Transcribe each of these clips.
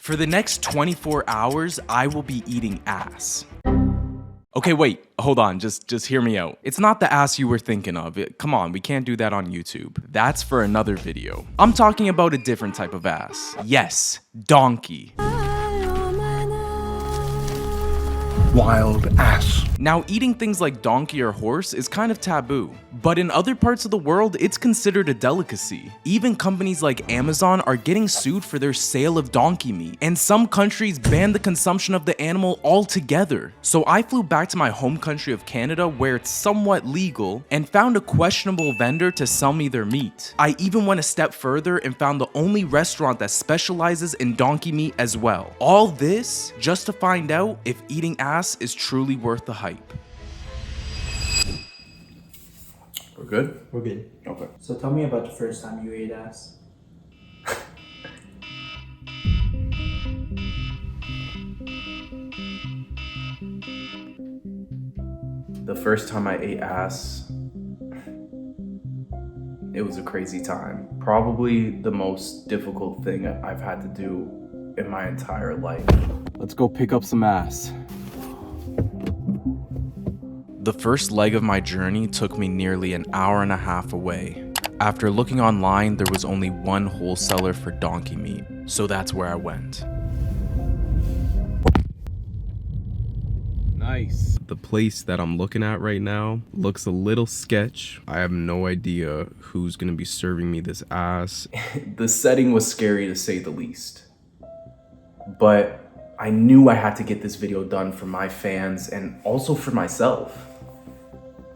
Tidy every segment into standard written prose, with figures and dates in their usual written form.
For the next 24 hours, I will be eating ass. Okay, wait, hold on, just hear me out. It's not the ass you were thinking of. Come on, we can't do that on YouTube. That's for another video. I'm talking about a different type of ass. Yes, donkey. Wild ass. Now, eating things like donkey or horse is kind of taboo, but in other parts of the world, it's considered a delicacy. Even companies like Amazon are getting sued for their sale of donkey meat, and some countries ban the consumption of the animal altogether. So I flew back to my home country of Canada, where it's somewhat legal, and found a questionable vendor to sell me their meat. I even went a step further and found the only restaurant that specializes in donkey meat as well. All this just to find out if eating ass is truly worth the hype. We're good? We're good. Okay. So tell me about the first time you ate ass. The first time I ate ass, it was a crazy time. Probably the most difficult thing I've had to do in my entire life. Let's go pick up some ass. The first leg of my journey took me nearly an hour and a half away. After looking online, there was only one wholesaler for donkey meat, so that's where I went. Nice. The place that I'm looking at right now looks a little sketch. I have no idea who's gonna be serving me this ass. The setting was scary to say the least. But I knew I had to get this video done for my fans and also for myself.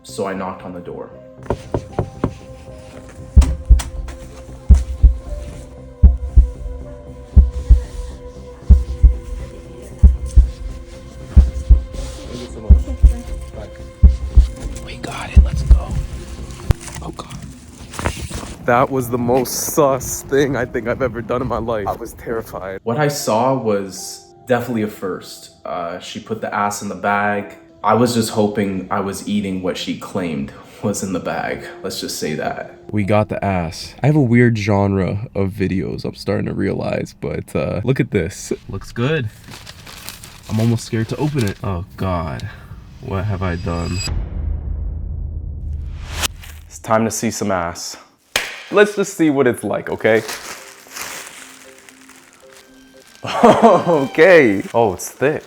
So I knocked on the door. We got it, let's go. Oh God. That was the most sus thing I think I've ever done in my life. I was terrified. What I saw was definitely a first. She put the ass in the bag. I was just hoping I was eating what she claimed was in the bag. Let's just say that. We got the ass. I have a weird genre of videos I'm starting to realize, but look at this. Looks good. I'm almost scared to open it. Oh God, what have I done? It's time to see some ass. Let's just see what it's like, okay? Okay. Oh, it's thick.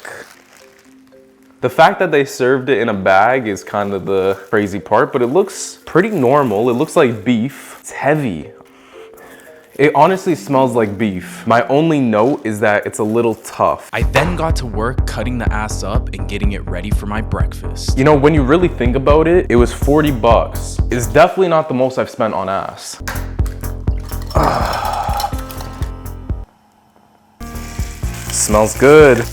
The fact that they served it in a bag is kind of the crazy part, but it looks pretty normal. It looks like beef. It's heavy. It honestly smells like beef. My only note is that it's a little tough. I then got to work cutting the ass up and getting it ready for my breakfast. You know, when you really think about it, it was 40 bucks. It's definitely not the most I've spent on ass. Smells good.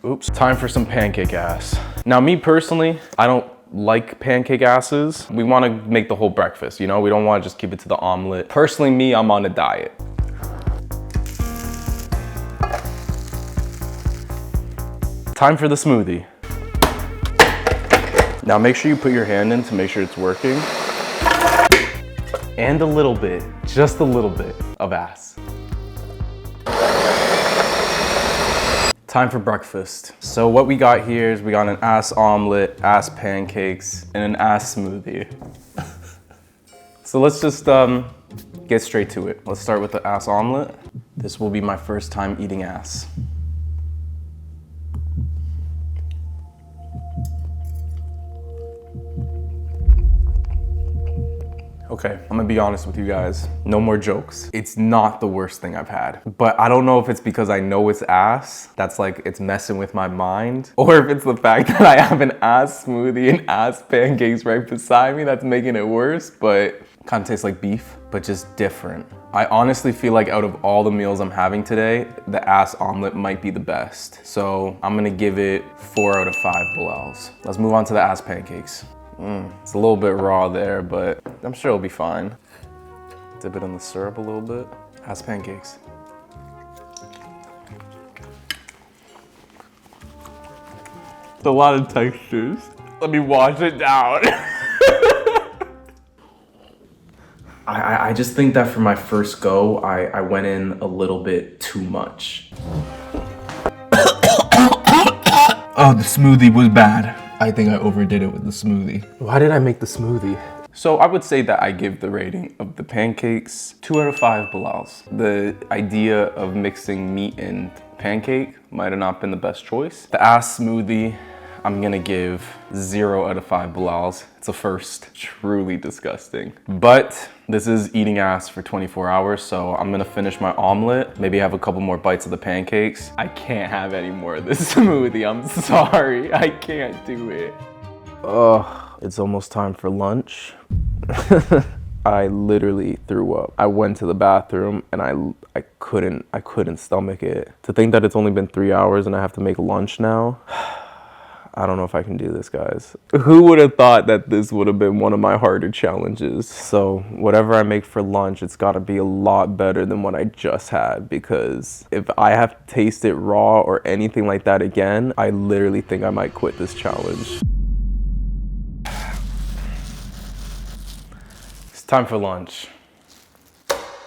Oops, time for some pancake ass. Now, me personally, I don't like pancake asses. We want to make the whole breakfast, you know? We don't want to just keep it to the omelet. Personally, me, I'm on a diet. Time for the smoothie. Now, make sure you put your hand in to make sure it's working. And a little bit, just a little bit of ass. Time for breakfast. So what we got here is we got an ass omelet, ass pancakes, and an ass smoothie. So let's just get straight to it. Let's start with the ass omelet. This will be my first time eating ass. Okay, I'm gonna be honest with you guys. No more jokes. It's not the worst thing I've had. But I don't know if it's because I know it's ass, that's like, it's messing with my mind, or if it's the fact that I have an ass smoothie and ass pancakes right beside me that's making it worse, but kind of tastes like beef, but just different. I honestly feel like out of all the meals I'm having today, the ass omelet might be the best. So I'm gonna give it 4 out of 5 Bilals. Let's move on to the ass pancakes. It's a little bit raw there, but I'm sure it'll be fine. Dip it in the syrup a little bit. Ass pancakes. It's a lot of textures. Let me wash it down. I just think that for my first go, I went in a little bit too much. Oh, the smoothie was bad. I think I overdid it with the smoothie. Why did I make the smoothie? So I would say that I give the rating of the pancakes 2 out of 5 Bilals. The idea of mixing meat and pancake might have not been the best choice. The ass smoothie, I'm gonna give 0 out of 5 Bilals. It's a first, truly disgusting. But this is eating ass for 24 hours, so I'm gonna finish my omelet, maybe have a couple more bites of the pancakes. I can't have any more of this smoothie, I'm sorry, I can't do it. Ugh, it's almost time for lunch. I literally threw up. I went to the bathroom and I couldn't stomach it. To think that it's only been 3 hours and I have to make lunch now. I don't know if I can do this, guys. Who would have thought that this would have been one of my harder challenges? So whatever I make for lunch, it's gotta be a lot better than what I just had, because if I have to taste it raw or anything like that again, I literally think I might quit this challenge. It's time for lunch.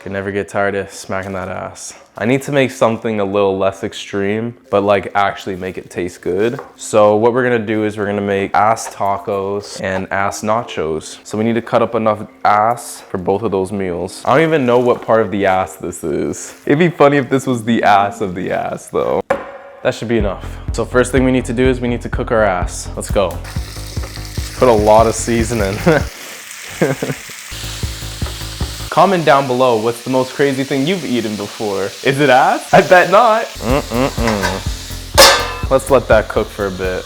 Can never get tired of smacking that ass. I need to make something a little less extreme, but like actually make it taste good. So what we're gonna do is we're gonna make ass tacos and ass nachos. So we need to cut up enough ass for both of those meals. I don't even know what part of the ass this is. It'd be funny if this was the ass of the ass though. That should be enough. So first thing we need to do is we need to cook our ass. Let's go. Put a lot of seasoning. Comment down below, what's the most crazy thing you've eaten before? Is it ass? I bet not. Let's let that cook for a bit.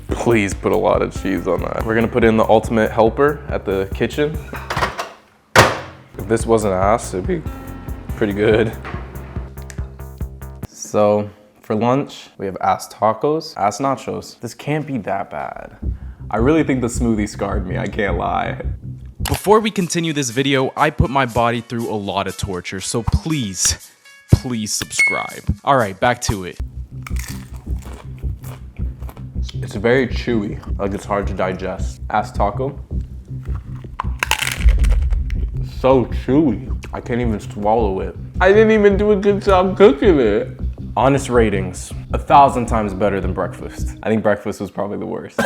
Please put a lot of cheese on that. We're gonna put in the ultimate helper at the kitchen. If this wasn't ass, it'd be pretty good. So for lunch, we have ass tacos, ass nachos. This can't be that bad. I really think the smoothie scarred me, I can't lie. Before we continue this video, I put my body through a lot of torture, so please subscribe. All right, back to it. It's very chewy, like it's hard to digest. Ass taco. So chewy, I can't even swallow it. I didn't even do a good job cooking it. Honest ratings, 1,000 times better than breakfast. I think breakfast was probably the worst.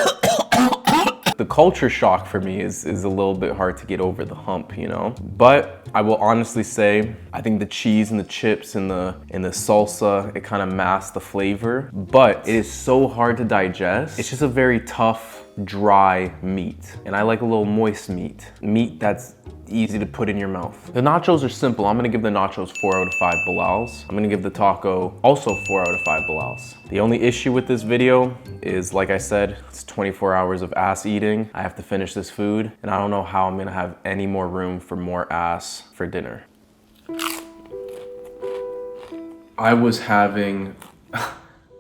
The culture shock for me is a little bit hard to get over the hump, you know? But I will honestly say, I think the cheese and the chips and the salsa, it kind of masks the flavor, but it is so hard to digest. It's just a very tough, dry meat. And I like a little moist meat. Meat that's easy to put in your mouth. The nachos are simple. I'm gonna give the nachos 4 out of 5 Bilals. I'm gonna give the taco also 4 out of 5 Bilals. The only issue with this video is, like I said, it's 24 hours of ass eating. I have to finish this food, and I don't know how I'm gonna have any more room for more ass for dinner. I was having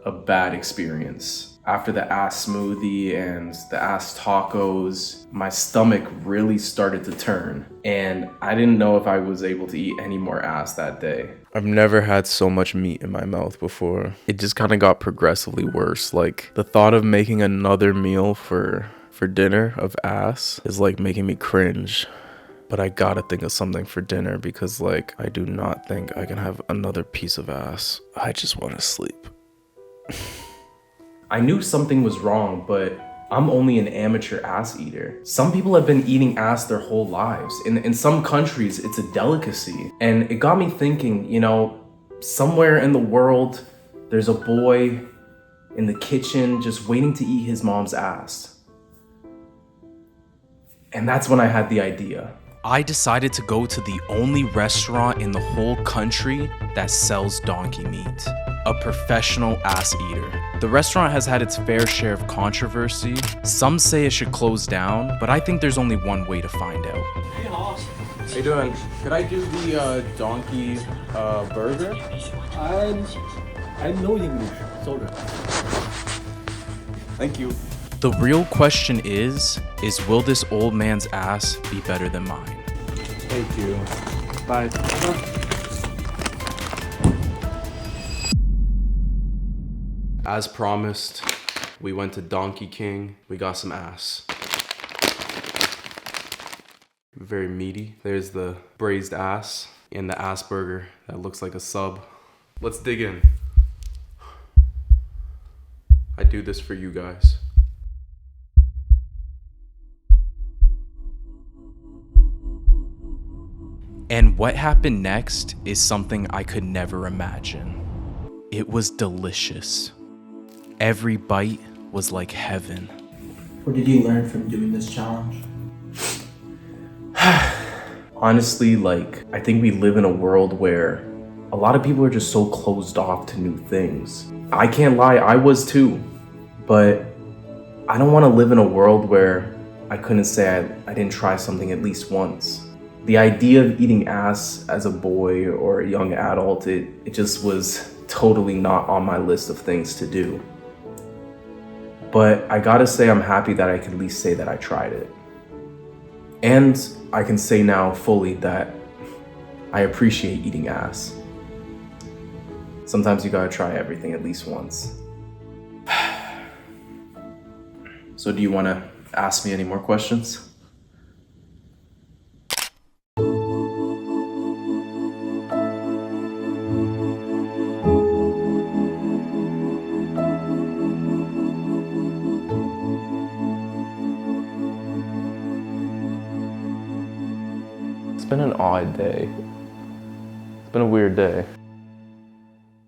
a bad experience. After the ass smoothie and the ass tacos, my stomach really started to turn, and I didn't know if I was able to eat any more ass that day. I've never had so much meat in my mouth before. It just kind of got progressively worse. Like, the thought of making another meal for dinner of ass is like making me cringe. But I gotta think of something for dinner, because like, I do not think I can have another piece of ass. I just want to sleep. I knew something was wrong, but I'm only an amateur ass eater. Some people have been eating ass their whole lives. In some countries, it's a delicacy. And it got me thinking, you know, somewhere in the world, there's a boy in the kitchen just waiting to eat his mom's ass. And that's when I had the idea. I decided to go to the only restaurant in the whole country that sells donkey meat. A professional ass eater. The restaurant has had its fair share of controversy. Some say it should close down, but I think there's only one way to find out. How you doing? Could I do the donkey burger? I know English, sorry. Thank you. The real question is will this old man's ass be better than mine? Thank you. Bye. As promised, we went to Donkey King. We got some ass. very meaty. There's the braised ass and the ass burger that looks like a sub. Let's dig in. I do this for you guys. And what happened next is something I could never imagine. It was delicious. Every bite was like heaven. What did you learn from doing this challenge? Honestly, like, I think we live in a world where a lot of people are just so closed off to new things. I can't lie, I was too. But I don't want to live in a world where I couldn't say I didn't try something at least once. The idea of eating ass as a boy or a young adult, it just was totally not on my list of things to do. But I gotta say I'm happy that I can at least say that I tried it. And I can say now fully that I appreciate eating ass. Sometimes you gotta try everything at least once. So do you wanna ask me any more questions? It's been an odd day. It's been a weird day.